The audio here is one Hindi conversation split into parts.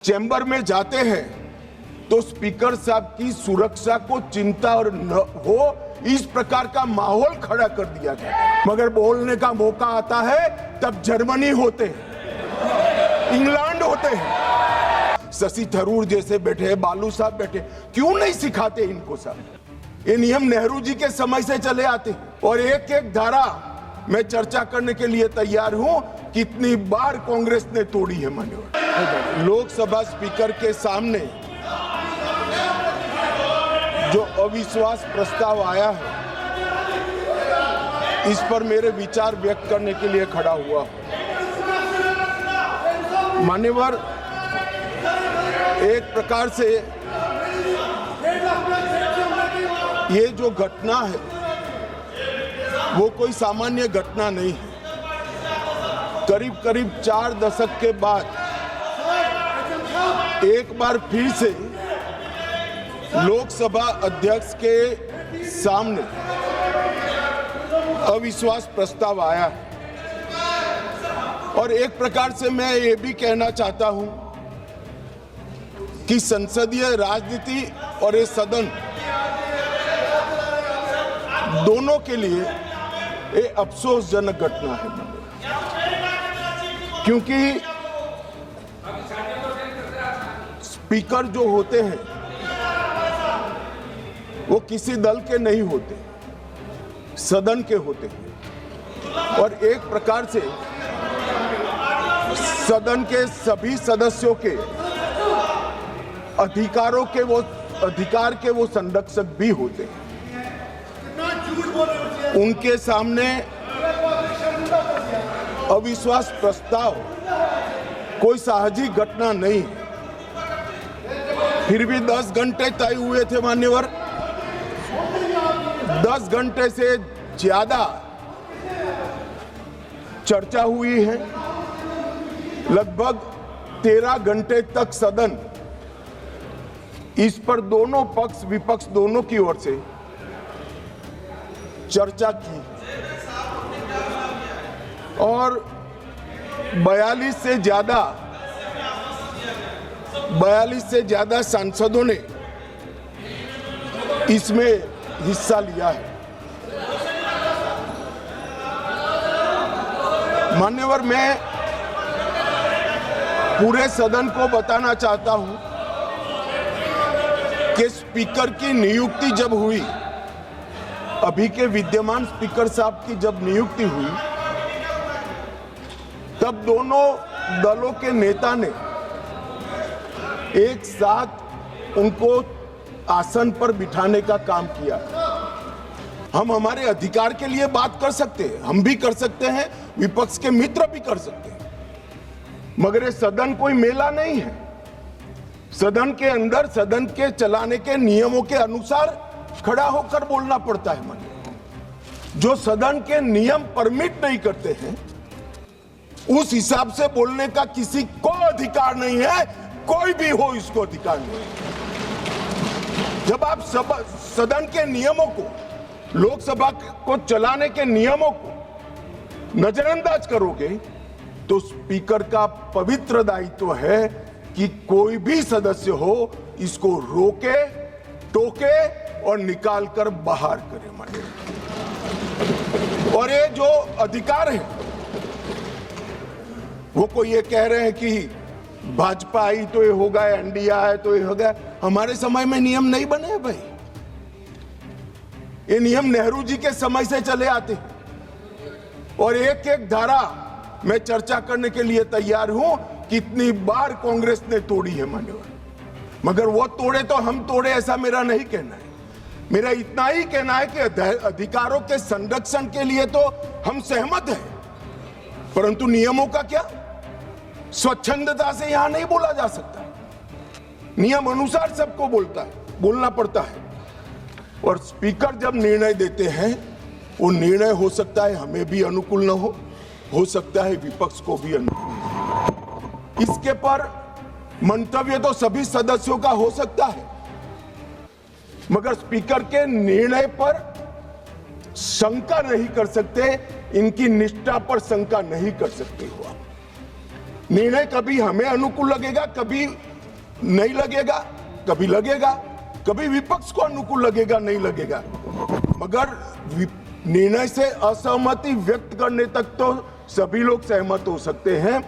चैम्बर में जाते हैं तो स्पीकर साहब की सुरक्षा को चिंता और न हो इस प्रकार का माहौल खड़ा कर दिया गया। मगर बोलने का मौका आता है तब जर्मनी होते हैं, इंग्लैंड होते हैं, शशि थरूर जैसे बैठे, बालू साहब बैठे, क्यों नहीं सिखाते इनको सब? ये नियम नेहरू जी के समय से चले आते और एक एक धारा मैं चर्चा करने के लिए तैयार हूं। कितनी बार कांग्रेस ने तोड़ी है मान्यवर। लोकसभा स्पीकर के सामने जो अविश्वास प्रस्ताव आया है, इस पर मेरे विचार व्यक्त करने के लिए खड़ा हुआ मान्यवर। एक प्रकार से ये जो घटना है वो कोई सामान्य घटना नहीं है। करीब करीब 4 दशक के बाद एक बार फिर से लोकसभा अध्यक्ष के सामने अविश्वास प्रस्ताव आया है और एक प्रकार से मैं ये भी कहना चाहता हूं कि संसदीय राजनीति और ये सदन दोनों के लिए ये अफसोसजनक घटना है, क्योंकि स्पीकर जो होते हैं वो किसी दल के नहीं होते, सदन के होते हैं और एक प्रकार से सदन के सभी सदस्यों के अधिकारों के अधिकार के वो संरक्षक भी होते हैं। उनके सामने अविश्वास प्रस्ताव कोई साहजिक घटना नहीं, फिर भी 10 घंटे तय हुए थे मान्यवर। 10 घंटे से ज्यादा चर्चा हुई है। लगभग 13 घंटे तक सदन इस पर दोनों पक्ष विपक्ष दोनों की ओर से चर्चा की और 42 से ज्यादा सांसदों ने इसमें हिस्सा लिया है। मान्यवर, मैं पूरे सदन को बताना चाहता हूं कि स्पीकर की नियुक्ति जब हुई, अभी के विद्यमान स्पीकर साहब की जब नियुक्ति हुई, तब दोनों दलों के नेता ने एक साथ उनको आसन पर बिठाने का काम किया। हम हमारे अधिकार के लिए बात कर सकते हैं, हम भी कर सकते हैं, विपक्ष के मित्र भी कर सकते हैं, मगर ये सदन कोई मेला नहीं है। सदन के अंदर सदन के चलाने के नियमों के अनुसार खड़ा होकर बोलना पड़ता है। जो सदन के नियम परमिट नहीं करते हैं, उस हिसाब से बोलने का किसी को अधिकार नहीं है, कोई भी हो इसको अधिकार नहीं। जब आप सदन के नियमों को, लोकसभा को चलाने के नियमों को नजरअंदाज करोगे तो स्पीकर का पवित्र दायित्व है कि कोई भी सदस्य हो इसको रोके, टोके और निकाल कर बाहर करे। और ये जो अधिकार है वो कोई ये कह रहे हैं कि भाजपा आई तो ये होगा, एनडीए आए तो ये होगा। हमारे समय में नियम नहीं बने भाई, ये नियम नेहरू जी के समय से चले आते और एक एक धारा मैं चर्चा करने के लिए तैयार हूं। कितनी बार कांग्रेस ने तोड़ी है मान्यवर, मगर वो तोड़े तो हम तोड़े ऐसा मेरा नहीं कहना है। मेरा इतना ही कहना है कि अधिकारों के संरक्षण के लिए तो हम सहमत हैं, परंतु नियमों का क्या? स्वच्छंदता से यहां नहीं बोला जा सकता। नियम अनुसार सबको बोलना पड़ता है। और स्पीकर जब निर्णय देते हैं, वो निर्णय हो सकता है हमें भी अनुकूल न हो सकता है विपक्ष को भी अनुकूल। इसके पर मंतव्य तो सभी सदस्यों का हो सकता है, मगर स्पीकर के निर्णय पर शंका नहीं कर सकते, इनकी निष्ठा पर शंका नहीं कर सकते हो। निर्णय कभी हमें अनुकूल लगेगा, कभी नहीं लगेगा, कभी लगेगा, कभी विपक्ष को अनुकूल लगेगा, नहीं लगेगा, मगर निर्णय से असहमति व्यक्त करने तक तो सभी लोग सहमत हो सकते हैं,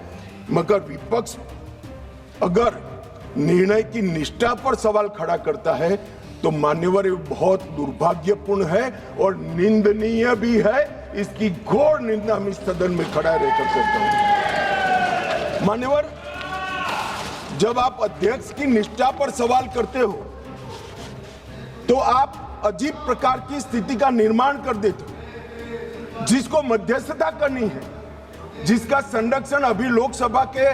मगर विपक्ष अगर निर्णय की निष्ठा पर सवाल खड़ा करता है तो मान्यवर ये बहुत दुर्भाग्यपूर्ण है और निंदनीय भी है। इसकी घोर निंदा हम इस सदन में खड़ा रहकर करता हूं। मान्यवर, जब आप अध्यक्ष की निष्ठा पर सवाल करते हो तो आप अजीब प्रकार की स्थिति का निर्माण कर देते हो, जिसको मध्यस्थता करनी है, जिसका संरक्षण अभी लोकसभा के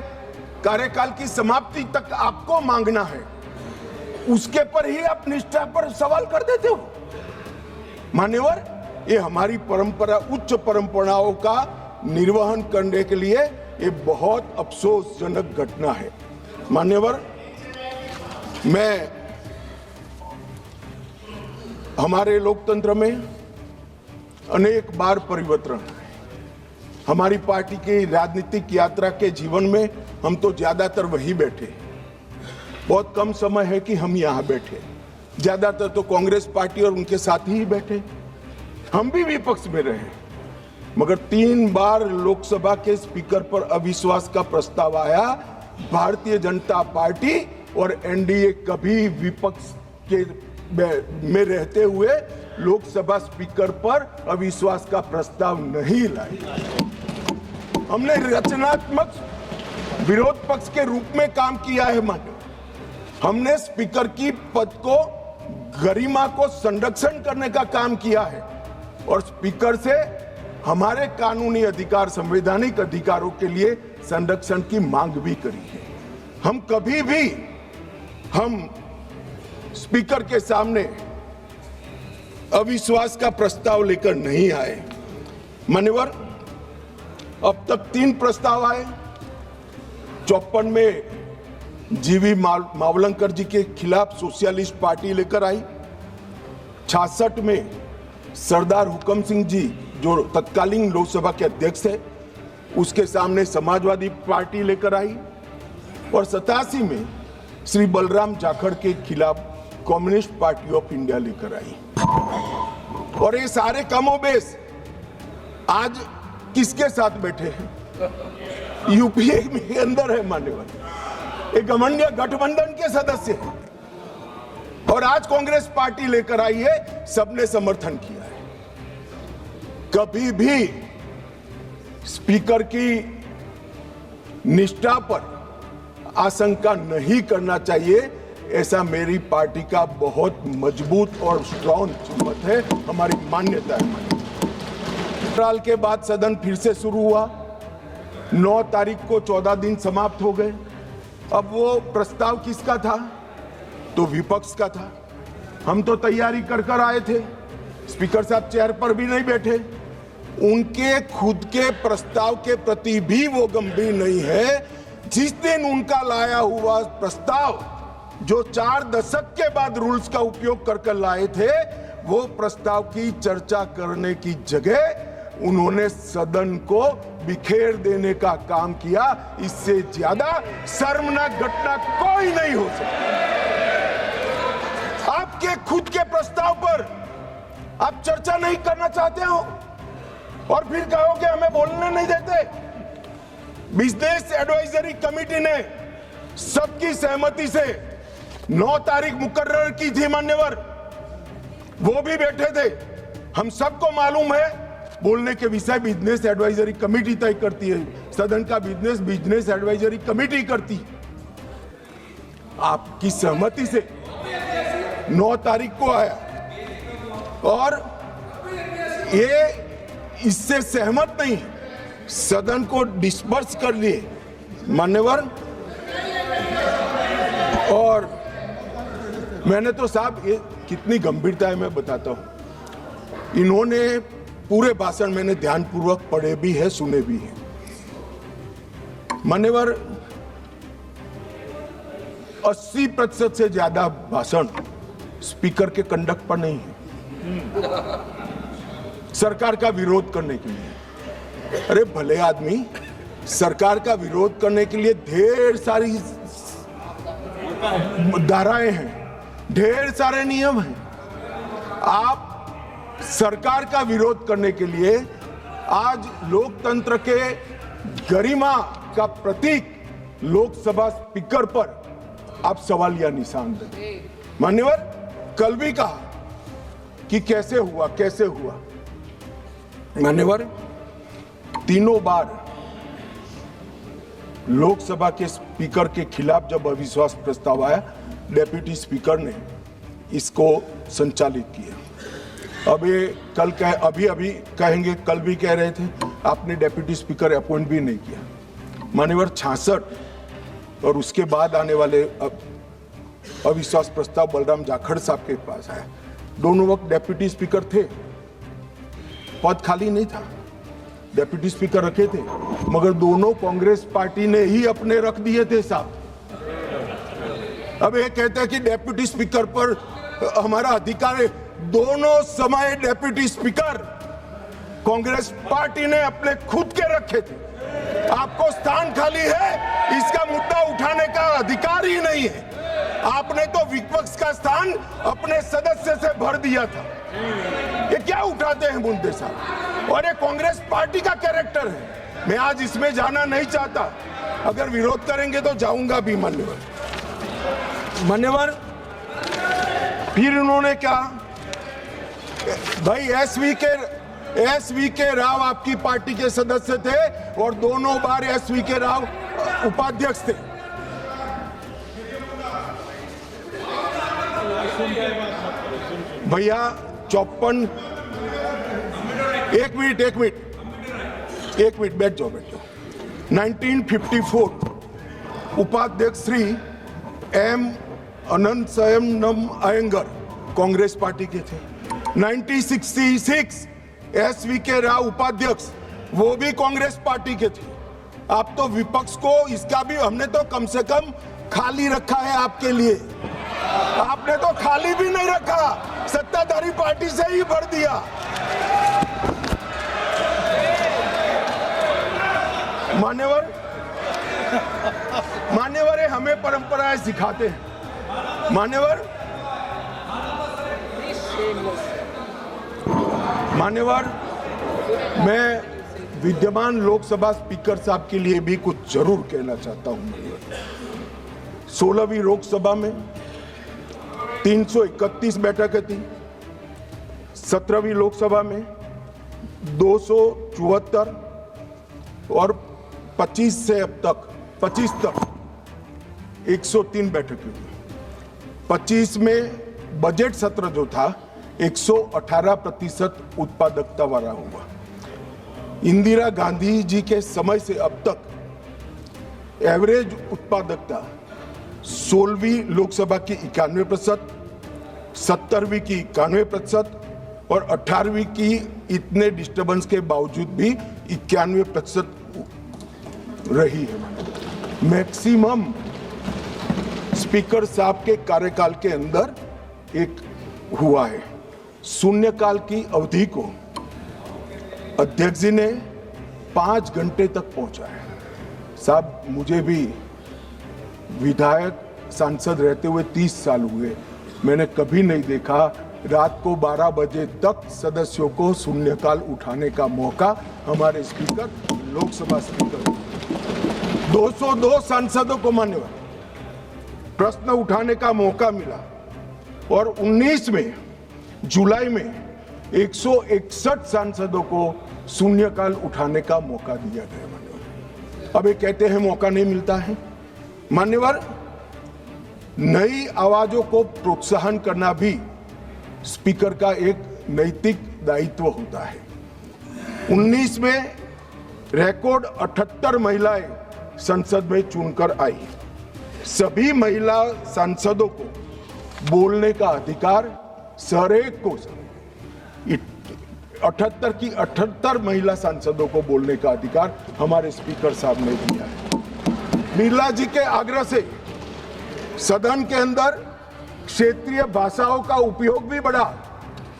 कार्यकाल की समाप्ति तक आपको मांगना है, उसके पर ही आप निष्ठा पर सवाल कर देते हो। मान्यवर, ये हमारी परंपरा, उच्च परंपराओं का निर्वहन करने के लिए ये बहुत अफसोसजनक घटना है। मान्यवर, मैं हमारे लोकतंत्र में अनेक बार परिवर्तन है। हमारी पार्टी की राजनीतिक यात्रा के जीवन में हम तो ज्यादातर वही बैठे, बहुत कम समय है कि हम यहाँ बैठे, ज्यादातर तो कांग्रेस पार्टी और उनके साथी ही बैठे, हम भी विपक्ष में रहे, मगर 3 बार लोकसभा के स्पीकर पर अविश्वास का प्रस्ताव आया। भारतीय जनता पार्टी और एनडीए कभी विपक्ष के में रहते हुए लोकसभा स्पीकर पर अविश्वास का प्रस्ताव नहीं लाए। हमने रचनात्मक विरोध पक्ष के रूप में काम किया है। मानो हमने स्पीकर की पद को, गरिमा को संरक्षण करने का काम किया है और स्पीकर से हमारे कानूनी अधिकार, संवैधानिक अधिकारों के लिए संरक्षण की मांग भी करी है। हम कभी भी स्पीकर के सामने अविश्वास का प्रस्ताव लेकर नहीं आए। मान्यवर, अब तक 3 प्रस्ताव आए। 54 में जीवी मावलंकर जी के खिलाफ सोशलिस्ट पार्टी लेकर आई। 66 में सरदार हुकम सिंह जी, जो तत्कालीन लोकसभा के अध्यक्ष है, उसके सामने समाजवादी पार्टी लेकर आई और 87 में श्री बलराम जाखड़ के खिलाफ कम्युनिस्ट पार्टी ऑफ इंडिया लेकर आई। और ये सारे कमोबेश आज किसके साथ बैठे हैं? यूपीए में अंदर है मान्यवर, एक घमंडिया गठबंधन के सदस्य हैं और आज कांग्रेस पार्टी लेकर आई है, सबने समर्थन किया है। कभी भी स्पीकर की निष्ठा पर आशंका नहीं करना चाहिए, ऐसा मेरी पार्टी का बहुत मजबूत और स्ट्रॉन्ग मत है, हमारी मान्यता है। साल के बाद सदन फिर से शुरू हुआ। 9 तारीख को 14 दिन समाप्त हो गए। अब वो प्रस्ताव किसका था? तो विपक्ष का था। हम तो तैयारी कर आए थे, स्पीकर साहब चेयर पर भी नहीं बैठे। उनके खुद के प्रस्ताव के प्रति भी वो गंभीर नहीं है। जिस दिन उनका लाया हुआ प्रस्ताव, जो 4 दशक के बाद रूल्स का उपयोग कर लाए थे, वो प्रस्ताव की चर्चा करने की जगह उन्होंने सदन को बिखेर देने का काम किया। इससे ज्यादा शर्मनाक घटना कोई नहीं हो सकती। आपके खुद के प्रस्ताव पर आप चर्चा नहीं करना चाहते हो और फिर कहोगे हमें बोलने नहीं देते। बिजनेस एडवाइजरी कमेटी ने सबकी सहमति से 9 तारीख मुकर्रर की थी मान्यवर, वो भी बैठे थे। हम सबको मालूम है बोलने के विषय बिजनेस एडवाइजरी कमेटी तय करती है, सदन का बिजनेस एडवाइजरी कमेटी करती। आपकी सहमति से 9 तारीख को आया और ये इससे सहमत नहीं, सदन को डिस्पर्स कर लिए मान्यवर। और मैंने तो साहब, ये कितनी गंभीरता है मैं बताता हूं। इन्होंने पूरे भाषण मैंने ध्यानपूर्वक पढ़े भी है, सुने भी है मान्यवर। 80% से ज्यादा भाषण स्पीकर के कंडक्ट पर नहीं है, सरकार का विरोध करने के लिए। अरे भले आदमी, सरकार का विरोध करने के लिए ढेर सारी धाराएं हैं, ढेर सारे नियम हैं। आप सरकार का विरोध करने के लिए आज लोकतंत्र के गरिमा का प्रतीक लोकसभा स्पीकर पर आप सवालिया निशान दें। मान्यवर, कल भी कहा कि कैसे हुआ। मान्यवर, तीनों बार लोकसभा के स्पीकर के खिलाफ जब अविश्वास प्रस्ताव आया, डेप्यूटी स्पीकर ने इसको संचालित किया। अब ये कल अभी कहेंगे, कल भी कह रहे थे आपने डेप्यूटी स्पीकर अपॉइंट भी नहीं किया। मान्यवर, 66 और उसके बाद आने वाले अविश्वास प्रस्ताव बलराम जाखड़ साहब के पास आया। दोनों वक्त डेप्यूटी स्पीकर थे, पद खाली नहीं था, डेप्यूटी स्पीकर रखे थे, मगर दोनों कांग्रेस पार्टी ने ही अपने रख दिए थे साहब। अब ये कहते हैं कि डेप्यूटी स्पीकर पर हमारा अधिकार है। दोनों समय डेप्यूटी स्पीकर कांग्रेस पार्टी ने अपने खुद के रखे थे। आपको स्थान खाली है, इसका मुद्दा उठाने का अधिकार ही नहीं है। आपने तो विपक्ष का स्थान अपने सदस्य से भर दिया था। ये क्या उठाते हैं मुद्दे साहब, और ये कांग्रेस पार्टी का कैरेक्टर है। मैं आज इसमें जाना नहीं चाहता, अगर विरोध करेंगे तो जाऊंगा भी। मान्यवर, फिर उन्होंने कहा, भाई एसवी के राव आपकी पार्टी के सदस्य थे और दोनों बार एसवी के राव उपाध्यक्ष थे। भैया 54, एक मिनट बैठ जाओ। 1954 उपाध्यक्ष श्री एम अनंतशयनम अयंगर कांग्रेस पार्टी के थे। 1966 एसवी के राव उपाध्यक्ष, वो भी कांग्रेस पार्टी के थे। आप तो विपक्ष को इसका भी, हमने तो कम से कम खाली रखा है आपके लिए, आपने तो खाली भी नहीं रखा, सत्ताधारी पार्टी से ही भर दिया। मान्यवर हमें परंपराएं सिखाते हैं। मान्यवर, मैं विद्यमान लोकसभा स्पीकर साहब के लिए भी कुछ जरूर कहना चाहता हूं। 16वीं लोकसभा में 331 बैठकें थी, 17वीं लोकसभा में 274 और 25 से अब तक 25 तक 103 बैठकें हुई। 25 में बजट सत्र जो था 118% उत्पादकता वाला हुआ। इंदिरा गांधी जी के समय से अब तक एवरेज उत्पादकता 16वीं लोकसभा की 91%, 17वीं की 91% और 18वीं की इतने डिस्टर्बेंस के बावजूद भी 91% रही है। मैक्सिमम स्पीकर साहब के कार्यकाल के अंदर एक हुआ है। शून्यकाल की अवधि को अध्यक्ष जी ने 5 घंटे तक पहुंचा है। साहब, मुझे भी विधायक सांसद रहते हुए 30 साल हुए, मैंने कभी नहीं देखा रात को 12 बजे तक सदस्यों को शून्यकाल उठाने का मौका हमारे स्पीकर, लोकसभा स्पीकर 202 सांसदों को मान्यवर प्रश्न उठाने का मौका मिला और 19 में जुलाई में 161 सांसदों को शून्यकाल उठाने का मौका दिया गया। मान्यवर, अब ये कहते हैं मौका नहीं मिलता है। मान्यवर, नई आवाजों को प्रोत्साहन करना भी स्पीकर का एक नैतिक दायित्व होता है। 19 में रिकॉर्ड 78 महिलाएं संसद में चुनकर आई। सभी महिला सांसदों को बोलने का अधिकार हरेक को 78 की 78 महिला सांसदों को बोलने का अधिकार हमारे स्पीकर साहब ने दिया है। बिरला जी के आग्रह से सदन के अंदर क्षेत्रीय भाषाओं का उपयोग भी बढ़ा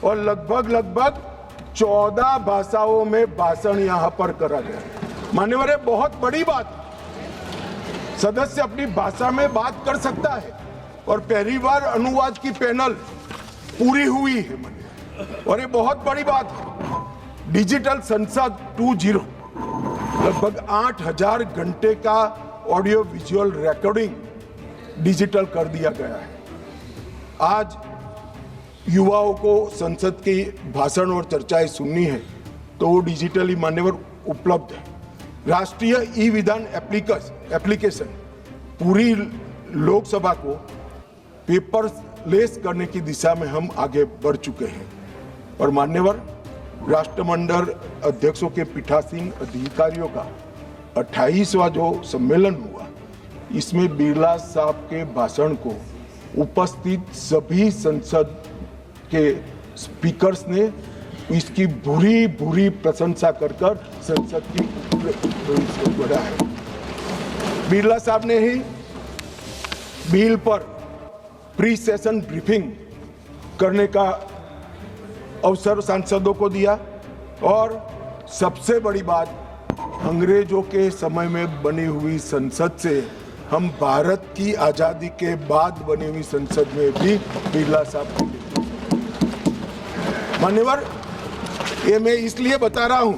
और लगभग 14 भाषाओं में भाषण यहां पर करा गया। मान्यवर, बहुत बड़ी बात। सदस्य अपनी भाषा में बात कर सकता है और पहली बार अनुवाद की पैनल पूरी हुई है और ये बहुत बड़ी बात है। डिजिटल संसद 2.0 लगभग 8000 घंटे का ऑडियो विजुअल रिकॉर्डिंग डिजिटल कर दिया गया है। आज युवाओं को संसद की भाषण और चर्चाएं सुननी है तो वो डिजिटली मान्यवर उपलब्ध है। राष्ट्रीय ई विधान एप्लीकेशन पूरी लोकसभा को पेपरलेस करने की दिशा में हम आगे बढ़ चुके हैं और मान्यवर राष्ट्रमंडल अध्यक्षों के पीठासीन अधिकारियों का 28वां जो सम्मेलन हुआ, इसमें बिरला साहब के भाषण को उपस्थित सभी संसद के स्पीकर्स ने इसकी बुरी प्रशंसा कर संसद की बढ़ा है। बिरला साहब ने ही बिल पर प्री सेशन ब्रीफिंग करने का अवसर सांसदों को दिया और सबसे बड़ी बात, अंग्रेजों के समय में बनी हुई संसद से हम भारत की आजादी के बाद बनी हुई संसद में भी बिरला साहब मान्यवर, ये मैं इसलिए बता रहा हूं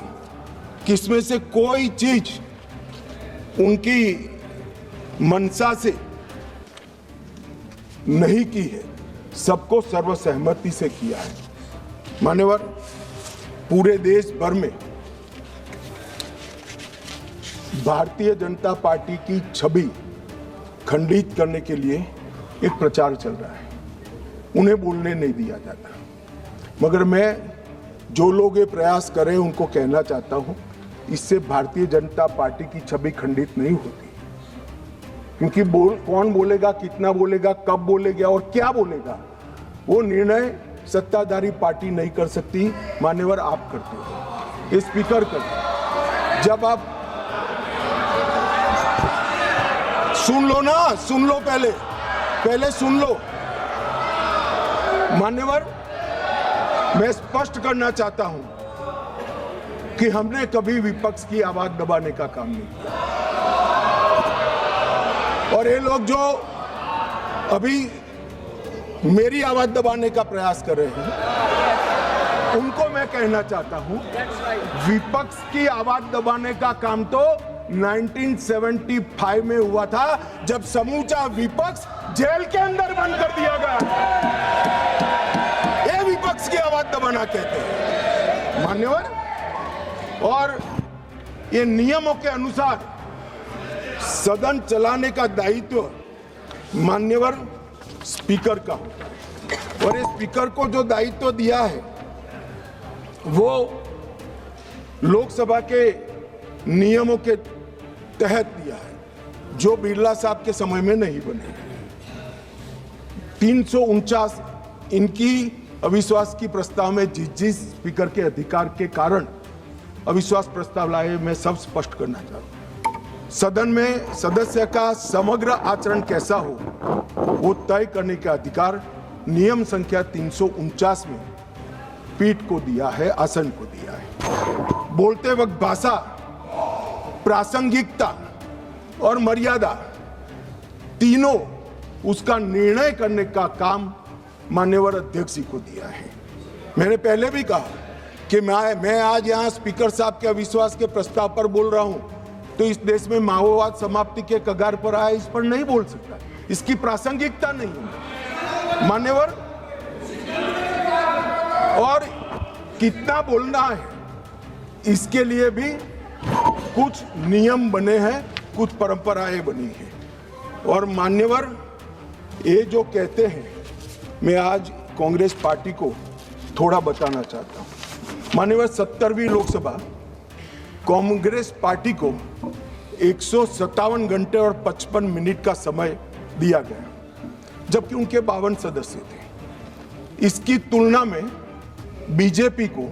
कि इसमें से कोई चीज उनकी मंशा से नहीं की है, सबको सर्वसहमति से किया है। मान्यवर, पूरे देश भर में भारतीय जनता पार्टी की छवि खंडित करने के लिए एक प्रचार चल रहा है। उन्हें बोलने नहीं दिया जाता, मगर मैं जो लोग ये प्रयास करें उनको कहना चाहता हूं, इससे भारतीय जनता पार्टी की छवि खंडित नहीं होती। क्योंकि कौन बोलेगा, कितना बोलेगा, कब बोलेगा और क्या बोलेगा, वो निर्णय सत्ताधारी पार्टी नहीं कर सकती। मान्यवर, आप करते हो, ये स्पीकर करते हो। जब आप सुन लो ना, सुन लो, पहले सुन लो। मान्यवर, मैं स्पष्ट करना चाहता हूं कि हमने कभी विपक्ष की आवाज दबाने का काम नहीं किया और ये लोग जो अभी मेरी आवाज दबाने का प्रयास कर रहे हैं, उनको मैं कहना चाहता हूं, विपक्ष की आवाज दबाने का काम तो 1975 में हुआ था, जब समूचा विपक्ष जेल के अंदर बंद कर दिया गया। ये विपक्ष की आवाज दबाना कहते हैं मान्यवर। और ये नियमों के अनुसार सदन चलाने का दायित्व मान्यवर स्पीकर का होता है और ये स्पीकर को जो दायित्व दिया है वो लोकसभा के नियमों के तहत दिया है, जो बिरला साहब के समय में नहीं बने। 349 इनकी अविश्वास की प्रस्ताव में जिस स्पीकर के अधिकार के कारण अविश्वास प्रस्ताव लाए, मैं सब स्पष्ट करना चाहता हूं। सदन में सदस्य का समग्र आचरण कैसा हो वो तय करने का अधिकार नियम संख्या 349 में पीठ को दिया है, आसन को दिया है। बोलते वक्त भाषा, प्रासंगिकता और मर्यादा तीनों उसका निर्णय करने का काम माननीय अध्यक्ष जी को दिया है। मैंने पहले भी कहा कि मैं आज यहाँ स्पीकर साहब के अविश्वास के प्रस्ताव पर बोल रहा हूं तो इस देश में माओवाद समाप्ति के कगार पर आया, इस पर नहीं बोल सकता, इसकी प्रासंगिकता नहीं है मान्यवर। और कितना बोलना है इसके लिए भी कुछ नियम बने हैं, कुछ परंपराएं बनी हैं। और मान्यवर, ये जो कहते हैं, मैं आज कांग्रेस पार्टी को थोड़ा बताना चाहता हूं। मान्यवर, 70वीं लोकसभा कांग्रेस पार्टी को 157 घंटे और 55 मिनट का समय दिया गया, जबकि उनके 52 सदस्य थे। इसकी तुलना में बीजेपी को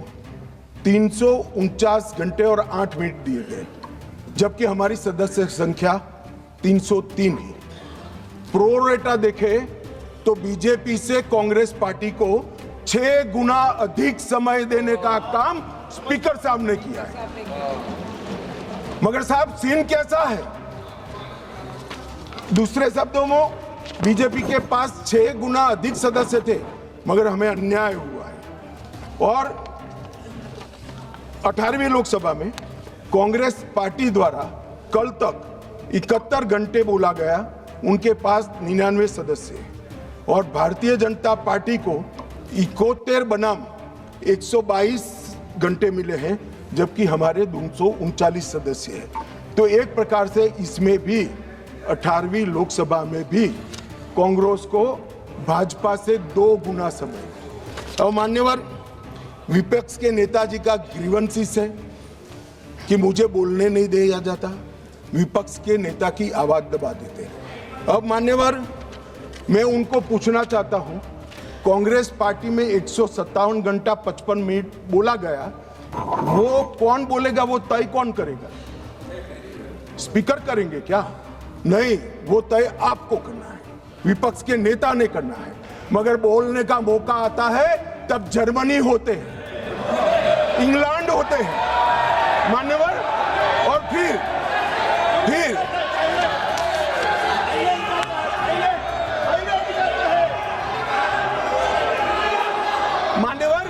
349 घंटे और 8 मिनट दिए गए, जबकि हमारी सदस्य संख्या 303 है। प्रोरेटा देखे तो बीजेपी से कांग्रेस पार्टी को 6 गुना अधिक समय देने का काम स्पीकर साहब ने किया है। मगर साहब, सीन कैसा है? दूसरे शब्दों में बीजेपी के पास 6 गुना अधिक सदस्य थे, मगर हमें अन्याय हुआ है। और 18वीं लोकसभा में कांग्रेस पार्टी द्वारा कल तक 71 घंटे बोला गया, उनके पास 99 सदस्य हैं। और भारतीय जनता पार्टी को 71 बनाम 122 घंटे मिले हैं, जबकि हमारे 239 सदस्य हैं। तो एक प्रकार से इसमें भी 18वीं लोकसभा में भी कांग्रेस को भाजपा से 2 गुना समय। और मान्यवर, विपक्ष के नेताजी का ग्रीवेंसेस है कि मुझे बोलने नहीं दिया जाता, विपक्ष के नेता की आवाज दबा देते हैं। अब मान्यवर, मैं उनको पूछना चाहता हूं, कांग्रेस पार्टी में 157 घंटा 55 मिनट बोला गया, वो कौन बोलेगा, वो तय कौन करेगा? स्पीकर करेंगे क्या? नहीं, वो तय आपको करना है, विपक्ष के नेता ने करना है। मगर बोलने का मौका आता है तब जर्मनी होते हैं, इंग्लैंड होते हैं मान्यवर, और फिर मान्यवर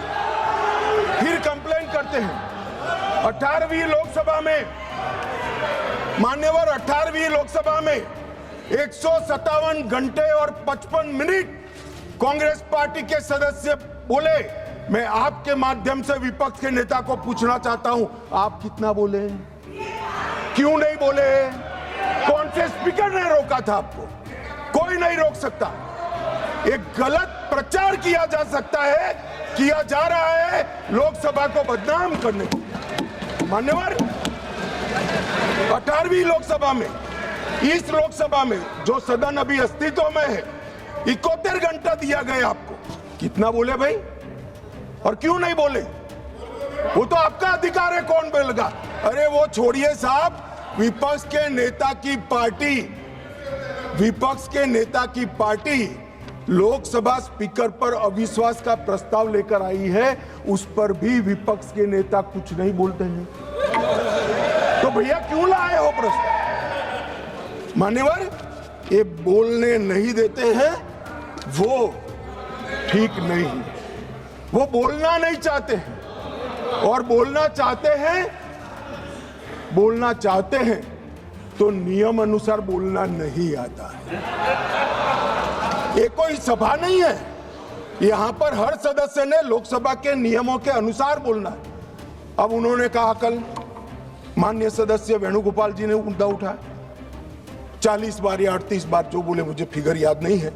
फिर कंप्लेन करते हैं। 18वीं लोकसभा में मान्यवर 18वीं लोकसभा में 157 घंटे और 55 मिनट कांग्रेस पार्टी के सदस्य बोले। मैं आपके माध्यम से विपक्ष के नेता को पूछना चाहता हूं, आप कितना बोले? क्यों नहीं बोले? कौन से स्पीकर ने रोका था आपको? कोई नहीं रोक सकता। एक गलत प्रचार किया जा सकता है, किया जा रहा है लोकसभा को बदनाम करने के लिए। मान्यवर 18वीं लोकसभा में, इस लोकसभा में जो सदन अभी अस्तित्व में है, 71 घंटा दिया गया आपको। कितना बोले भाई? और क्यों नहीं बोले? वो तो आपका अधिकार है, कौन बोलेगा? अरे वो छोड़िए साहब, विपक्ष के नेता की पार्टी लोकसभा स्पीकर पर अविश्वास का प्रस्ताव लेकर आई है, उस पर भी विपक्ष के नेता कुछ नहीं बोलते हैं। तो भैया क्यों लाए हो प्रस्ताव? मान्यवर, ये बोलने नहीं देते हैं, वो ठीक नहीं। वो बोलना नहीं चाहते हैं, और बोलना चाहते हैं तो नियम अनुसार बोलना नहीं आता है। ये कोई सभा नहीं है, यहां पर हर सदस्य ने लोकसभा के नियमों के अनुसार बोलना है। अब उन्होंने कहा, कल माननीय सदस्य वेणुगोपाल जी ने मुद्दा उठाया, 40 बार या 38 बार जो बोले, मुझे फिगर याद नहीं है,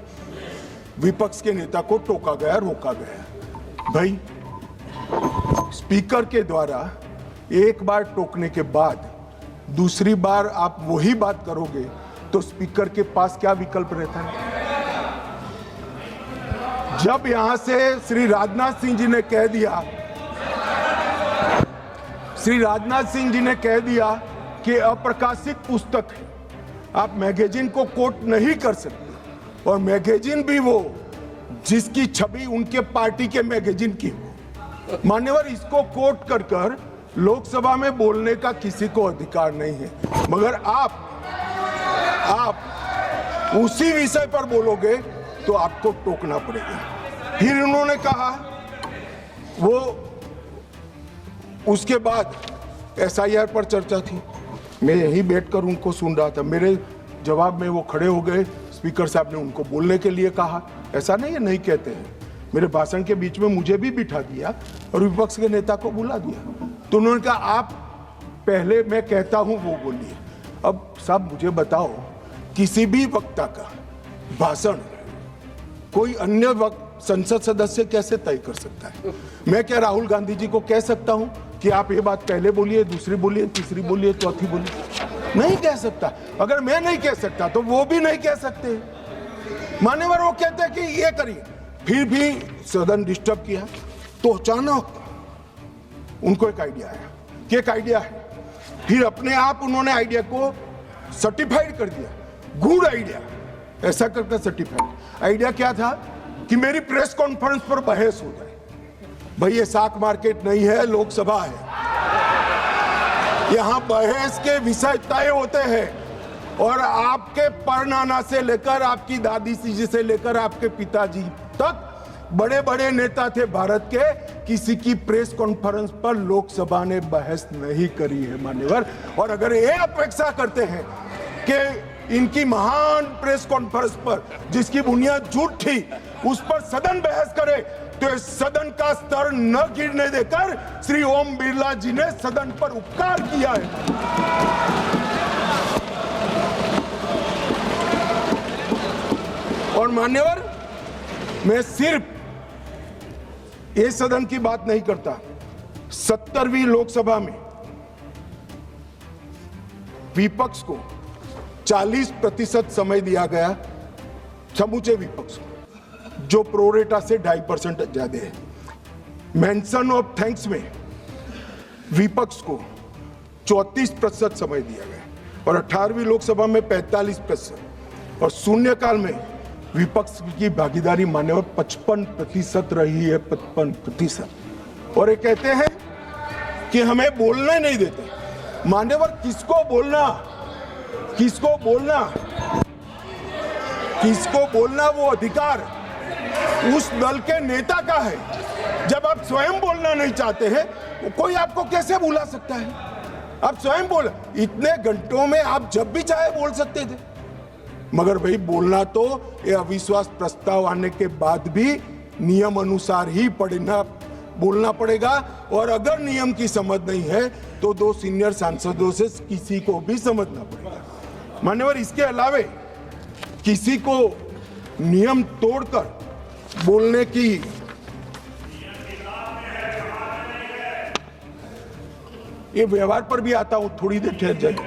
विपक्ष के नेता को टोका गया, रोका गया। भाई, स्पीकर के द्वारा एक बार टोकने के बाद दूसरी बार आप वही बात करोगे तो स्पीकर के पास क्या विकल्प रहता है? जब यहां से श्री राजनाथ सिंह जी ने कह दिया कि अप्रकाशित पुस्तक है, आप मैगजीन को कोट नहीं कर सकते, और मैगजीन भी वो जिसकी छवि उनके पार्टी के मैगजीन की हो। मान्यवर, इसको कोट कर लोकसभा में बोलने का किसी को अधिकार नहीं है। मगर आप उसी विषय पर बोलोगे तो आपको टोकना पड़ेगा। फिर उन्होंने कहा, वो उसके बाद SIR पर चर्चा थी, मैं यहीं बैठकर उनको सुन रहा था। मेरे जवाब में वो खड़े हो गए, स्पीकर साहब ने उनको बोलने के लिए कहा। ऐसा नहीं है, नहीं कहते हैं। मेरे भाषण के बीच में मुझे भी बिठा दिया और विपक्ष के नेता को बुला दिया। तो उन्होंने कहा, आप पहले मैं कहता हूं वो बोलिए। अब साहब मुझे बताओ, किसी भी वक्ता का भाषण कोई अन्य संसद सदस्य कैसे तय कर सकता है? मैं क्या राहुल गांधी जी को कह सकता हूं कि आप ये बात पहले बोलिए, दूसरी बोलिए, तीसरी बोलिए, चौथी बोलिए? नहीं कह सकता। अगर मैं नहीं कह सकता तो वो भी नहीं कह सकते। मान्यवर, वो कहते हैं कि ये करिए, फिर भी सदन डिस्टर्ब किया। तो अचानक उनको एक आइडिया आया कि एक आइडिया है। फिर अपने आप उन्होंने आइडिया को सर्टिफाइड कर दिया, गुड आइडिया, ऐसा करके सर्टिफाइड। आइडिया क्या था कि मेरी प्रेस कॉन्फ्रेंस पर बहस हो जाए। भाई, ये साख मार्केट नहीं है, लोकसभा है। यहां बहस के विषय तय होते हैं, और आपके परनाना से लेकर आपकी दादी जी से लेकर आपके पिताजी तक बड़े बड़े नेता थे भारत के, किसी की प्रेस कॉन्फ्रेंस पर लोकसभा ने बहस नहीं करी है मान्यवर। और अगर ये अपेक्षा करते हैं कि इनकी महान प्रेस कॉन्फ्रेंस पर जिसकी बुनियाद झूठ थी उस पर सदन बहस करे, तो इस सदन का स्तर न गिरने देकर श्री ओम बिरला जी ने सदन पर उपकार किया है। और मान्यवर, मैं सिर्फ ये सदन की बात नहीं करता, 70वीं लोकसभा में विपक्ष को 40% समय दिया गया, समूचे विपक्ष को, जो प्रोरेटा से 2.5% ज्यादा है। मेंशन ऑफ थैंक्स में विपक्ष को 34% समय दिया गया और 18वीं लोकसभा में 45% और शून्यकाल में विपक्ष की भागीदारी मान्यवर 55% रही है, 55%। और ये कहते हैं कि हमें बोलने नहीं देते। मान्यवर, किसको बोलना, किसको बोलना, किसको बोलना वो अधिकार उस दल के नेता का है। जब आप स्वयं बोलना नहीं चाहते हैं, कोई आपको कैसे बुला सकता है? आप स्वयं बोल, इतने घंटों में आप जब भी चाहे बोल सकते थे, मगर भाई बोलना तो ये अविश्वास प्रस्ताव आने के बाद भी नियम अनुसार ही बोलना पड़ेगा। और अगर नियम की समझ नहीं है तो 2 सीनियर सांसदों से किसी को भी समझना पड़ेगा मान्यवर। इसके अलावे किसी को नियम तोड़कर बोलने की ये व्यवहार पर भी आता हूं, थोड़ी देर ठहर जाइए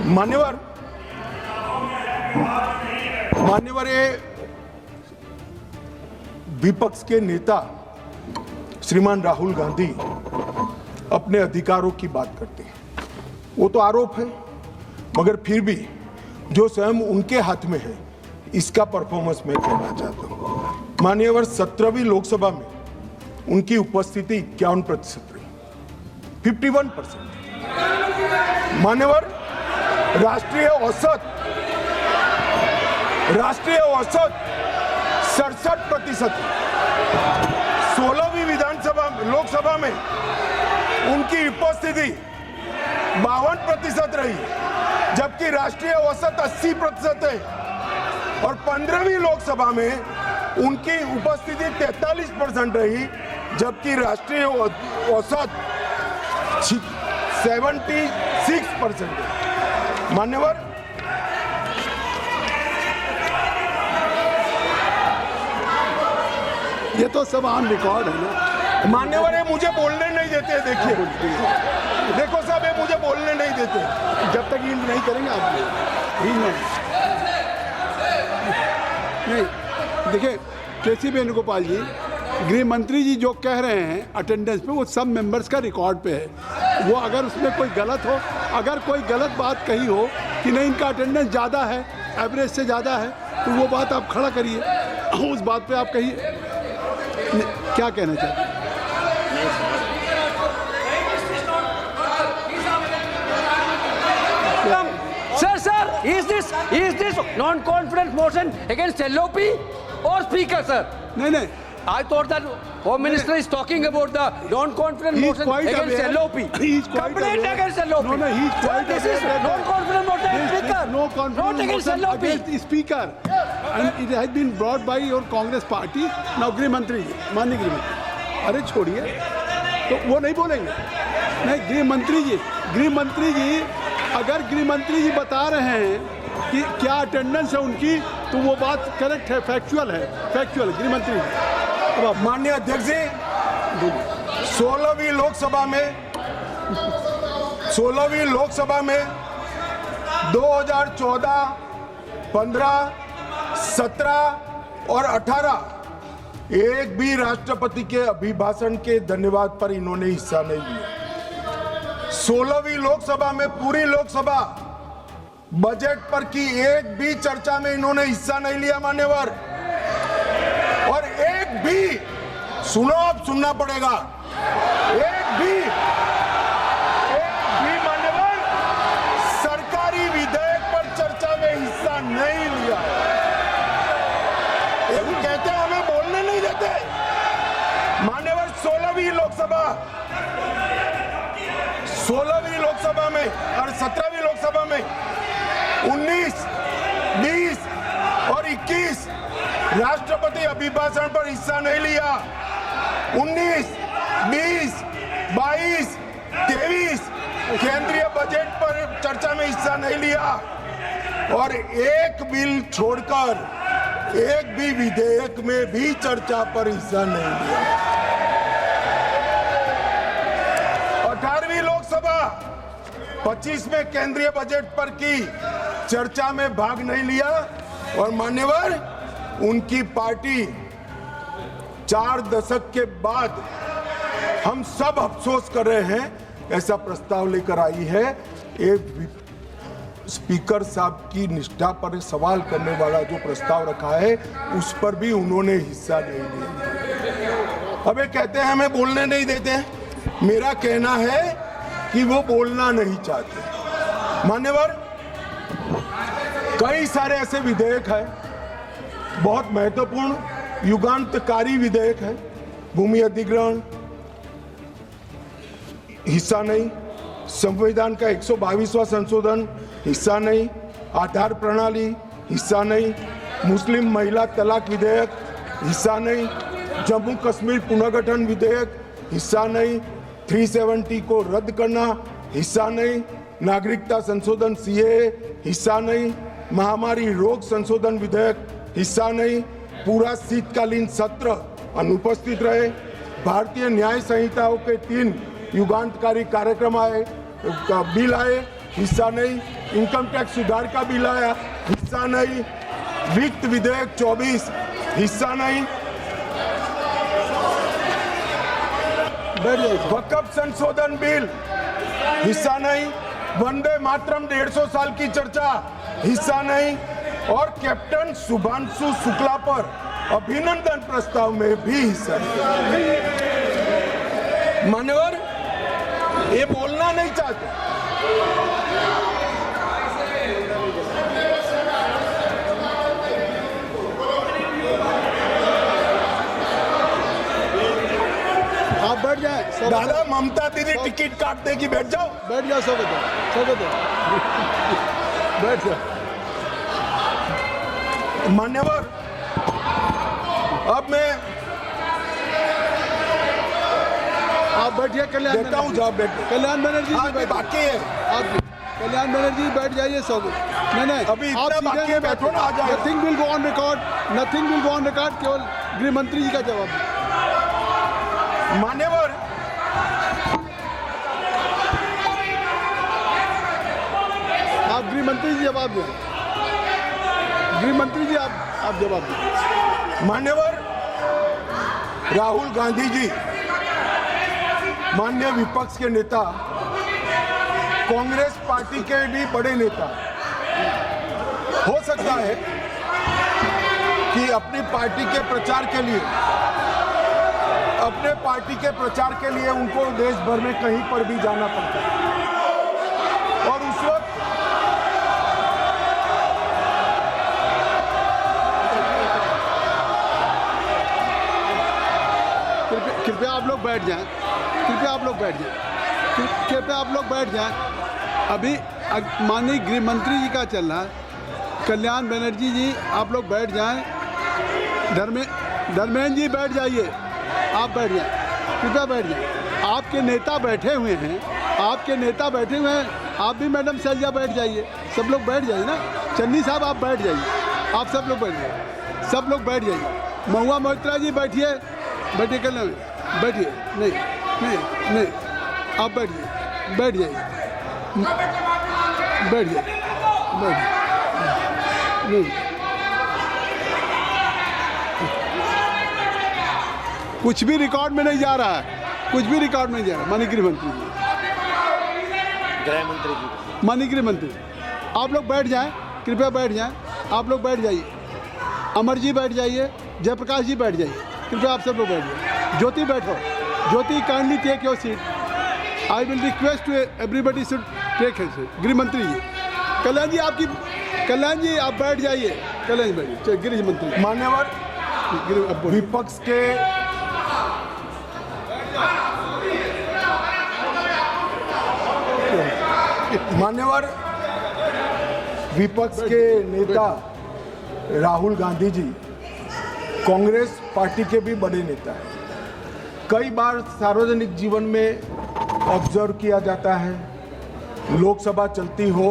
मान्यवर। ये विपक्ष के नेता श्रीमान राहुल गांधी अपने अधिकारों की बात करते हैं, वो तो आरोप है, मगर फिर भी जो स्वयं उनके हाथ में है इसका परफॉर्मेंस मैं कहना चाहता हूं। मान्यवर, 17वीं लोकसभा में उनकी उपस्थिति 51% रही, 51%। मान्यवर, राष्ट्रीय औसत 67%। 16वीं लोकसभा में उनकी उपस्थिति 52% रही, जबकि राष्ट्रीय औसत 80% है। और 15वीं लोकसभा में उनकी उपस्थिति 43% रही, जबकि राष्ट्रीय औसत 76% है। मान्यवर, ये तो सब ऑन रिकॉर्ड है ना मान्यवर। ये मुझे बोलने नहीं देते, देखिए देखो साहब, ये मुझे बोलने नहीं देते जब तक यील्ड नहीं करेंगे आप नहीं। देखिए केसी वेणुगोपाल जी, गृह मंत्री जी जो कह रहे हैं अटेंडेंस पे, वो सब मेंबर्स का रिकॉर्ड पे है। वो अगर उसमें कोई गलत हो, अगर कोई गलत बात कही हो कि नहीं इनका अटेंडेंस ज़्यादा है, एवरेज से ज़्यादा है, तो वो बात आप खड़ा करिए, उस बात पे आप कहिए क्या कहना चाहते हैं। Sir, is this non-confidence motion against LOP or Speaker, sir? नहीं, I thought that Home Minister is talking about the non-confidence motion against LOP. He's quite Complaint aware. against LOP. No, he's quite This is aware that non-confidence motion against Speaker. No confidence Not against motion LOP. against the Speaker. And it has been brought by your Congress party. Now गृह मंत्री जी, माननीय गृह मंत्री, अरे छोड़िए, तो वो नहीं बोलेंगे। नहीं, गृह मंत्री जी अगर गृह मंत्री जी बता रहे हैं कि क्या अटेंडेंस है उनकी, तो वो बात करेक्ट है, फैक्चुअल गृह मंत्री जी। अब माननीय अध्यक्ष जी, 16वीं लोकसभा में 2014, 15, 17 और 18 एक भी राष्ट्रपति के अभिभाषण के धन्यवाद पर इन्होंने हिस्सा नहीं लिया। 16वीं लोकसभा में पूरी लोकसभा बजट पर की एक भी चर्चा में इन्होंने हिस्सा नहीं लिया मान्यवर। और एक भी, सुनो, आप सुनना पड़ेगा, एक भी मान्यवर सरकारी विधेयक पर देते? मान्यवर 16वीं लोकसभा में और 17वीं लोकसभा में 19, 20 और 21 राष्ट्रपति अभिभाषण पर हिस्सा नहीं लिया। 19, 20, 22, 23 केंद्रीय बजट पर चर्चा में हिस्सा नहीं लिया और एक बिल छोड़कर एक भी विधेयक में भी चर्चा पर हिस्सा नहीं लिया। 18वीं लोकसभा 25 में केंद्रीय बजट पर की चर्चा में भाग नहीं लिया और मान्यवर उनकी पार्टी 4 दशक के बाद हम सब अफसोस कर रहे हैं ऐसा प्रस्ताव लेकर आई है। एक स्पीकर साहब की निष्ठा पर सवाल करने वाला जो प्रस्ताव रखा है उस पर भी उन्होंने हिस्सा नहीं लिया। अब ये कहते हैं हमें बोलने नहीं देते हैं। मेरा कहना है कि वो बोलना नहीं चाहते। मान्यवर कई सारे ऐसे विधेयक हैं, बहुत महत्वपूर्ण युगांतकारी विधेयक है। भूमि अधिग्रहण हिस्सा नहीं, संविधान का 122वां संशोधन हिस्सा नहीं, आधार प्रणाली हिस्सा नहीं, मुस्लिम महिला तलाक विधेयक हिस्सा नहीं, जम्मू कश्मीर पुनर्गठन विधेयक हिस्सा नहीं, 370 को रद्द करना हिस्सा नहीं, नागरिकता संशोधन सीएए हिस्सा नहीं, महामारी रोग संशोधन विधेयक हिस्सा नहीं, पूरा शीतकालीन सत्र अनुपस्थित रहे, भारतीय न्याय संहिताओं के 3 युगांतकारी कार्यक्रम आए, बिल आए, हिस्सा नहीं, इनकम टैक्स सुधार का बिल आया, हिस्सा नहीं, वित्त विधेयक 24 हिस्सा नहीं, वक्फ संशोधन बिल हिस्सा नहीं, वंदे मातरम 150 साल की चर्चा हिस्सा नहीं और कैप्टन शुभांशु शुक्ला पर अभिनंदन प्रस्ताव में भी हिस्सा नहीं। मान्यवर ये बोलना नहीं चाहते। आप बैठ जाए। दादा ममता दीदी टिकट काट देगी, बैठ जाओ। बैठ जाओ, स्वागत है बैठ जाओ। मान्यवर अब मैं आप बैठिए। कल्याण देता हूँ जवाब। बैठ कल्याण बनर्जी जी बैठ बाकी है। आप कल्याण बनर्जी बैठ जाइए सब। नहीं अभी इतना बाकी है, बैठो ना, आ जाएगा। Nothing will go on record, nothing will go on record. केवल गृह मंत्री जी का जवाब। मान्यवर आप गृह मंत्री जी जवाब दें। गृह मंत्री जी आप जवाब दें। मान्यवर राहुल गांधी जी माननीय विपक्ष के नेता, कांग्रेस पार्टी के भी बड़े नेता, हो सकता है कि अपनी पार्टी के प्रचार के लिए उनको देश भर में कहीं पर भी जाना पड़ता है और उस वक्त कृपया आप लोग बैठ जाएं। कृपया आप लोग बैठ जाएं। अभी माननीय गृह मंत्री जी का चल रहा है। कल्याण बनर्जी जी आप लोग बैठ जाएं। धर्मेंद्र जी बैठ जाइए। आप बैठ जाएं, कृपया बैठ जाएं। आपके नेता बैठे हुए हैं। आप भी मैडम सैलजा बैठ जाइए। सब लोग बैठ जाइए ना। चन्नी साहब आप बैठ जाइए। आप सब लोग बैठ जाइए। महुआ मोहित्रा जी बैठिए। कल्याण बैठिए। नहीं आप बैठ जाइए। नहीं कुछ भी रिकॉर्ड में नहीं जा रहा है। माननीय गृह मंत्री आप लोग बैठ जाएं। कृपया बैठ जाएं। आप लोग बैठ जाइए। अमर जी बैठ जाइए। जयप्रकाश जी बैठ जाइए। कृपया आप सब लोग बैठ जाइए। ज्योति बैठो। Jyoti kindly take your seat. I will request to everybody should take his seat. गृह मंत्री जी, कल्याण जी आप बैठ जाइए। गृह मंत्री मान्यवर अब बोलिए। विपक्ष के मान्यवर विपक्ष के नेता राहुल गांधी जी कांग्रेस पार्टी के भी बड़े नेता हैं। कई बार सार्वजनिक जीवन में ऑब्जर्व किया जाता है, लोकसभा चलती हो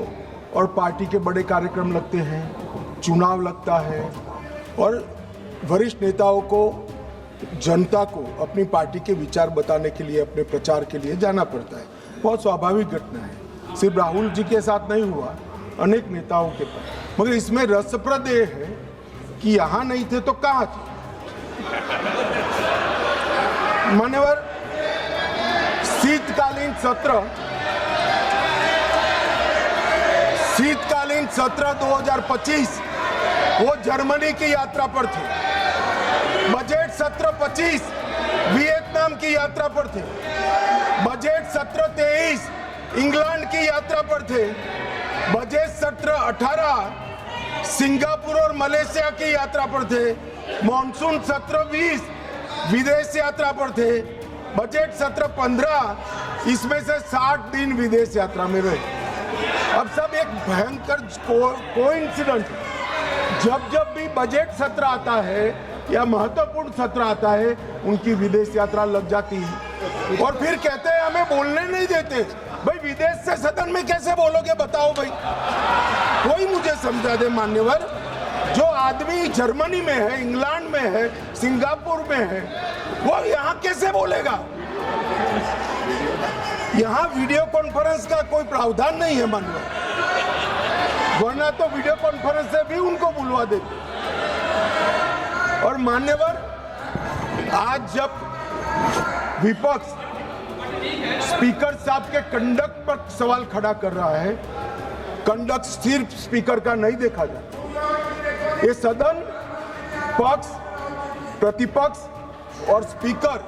और पार्टी के बड़े कार्यक्रम लगते हैं, चुनाव लगता है और वरिष्ठ नेताओं को, जनता को अपनी पार्टी के विचार बताने के लिए, अपने प्रचार के लिए जाना पड़ता है। बहुत स्वाभाविक घटना है, सिर्फ राहुल जी के साथ नहीं हुआ, अनेक नेताओं के पास। मगर इसमें रसप्रद ये है कि यहाँ नहीं थे तो कहाँ थे? मान्यवर, शीतकालीन सत्र 2025 वो जर्मनी की यात्रा पर थे। बजट सत्र 25 वियतनाम की यात्रा पर थे। बजट सत्र 23 इंग्लैंड की यात्रा पर थे। बजट सत्र 18 सिंगापुर और मलेशिया की यात्रा पर थे। मॉनसून सत्र 20 विदेश यात्रा पर थे। बजट सत्र 15 इसमें से 60 दिन विदेश यात्रा में रहे। अब सब एक भयंकर कोइंसिडेंट है। जब भी बजट सत्र आता है या महत्वपूर्ण सत्र आता है, उनकी विदेश यात्रा लग जाती है और फिर कहते हैं हमें बोलने नहीं देते। भाई विदेश से सदन में कैसे बोलोगे बताओ भाई, कोई मुझे समझा दे मान्यवर। जो आदमी जर्मनी में है, इंग्लैंड में है, सिंगापुर में है, वो यहाँ कैसे बोलेगा? यहाँ वीडियो कॉन्फ्रेंस का कोई प्रावधान नहीं है मान्यवर, वरना तो वीडियो कॉन्फ्रेंस से भी उनको बुलवा देते। और मान्यवर, आज जब विपक्ष स्पीकर साहब के कंडक्ट पर सवाल खड़ा कर रहा है, कंडक्ट सिर्फ स्पीकर का नहीं देखा जाता। ये सदन पक्ष, प्रतिपक्ष और स्पीकर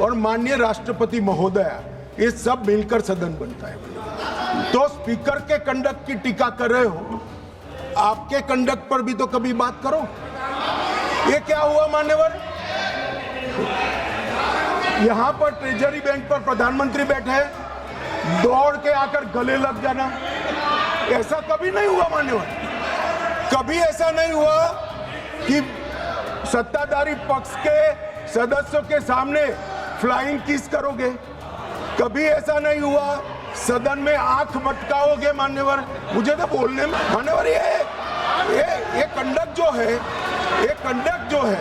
और माननीय राष्ट्रपति महोदया, ये सब मिलकर सदन बनता है। तो स्पीकर के कंडक्ट की टीका कर रहे हो, आपके कंडक्ट पर भी तो कभी बात करो। ये क्या हुआ मान्यवर? यहां पर ट्रेजरी बेंच पर प्रधानमंत्री बैठे हैं, दौड़ के आकर गले लग जाना, ऐसा कभी नहीं हुआ मान्यवर। कभी ऐसा नहीं हुआ कि सत्ताधारी पक्ष के सदस्यों के सामने फ्लाइंग किस करोगे। कभी ऐसा नहीं हुआ सदन में आंख मटकाओगे मान्यवर। मुझे तो बोलने में मान्यवर, ये कंडक्ट जो है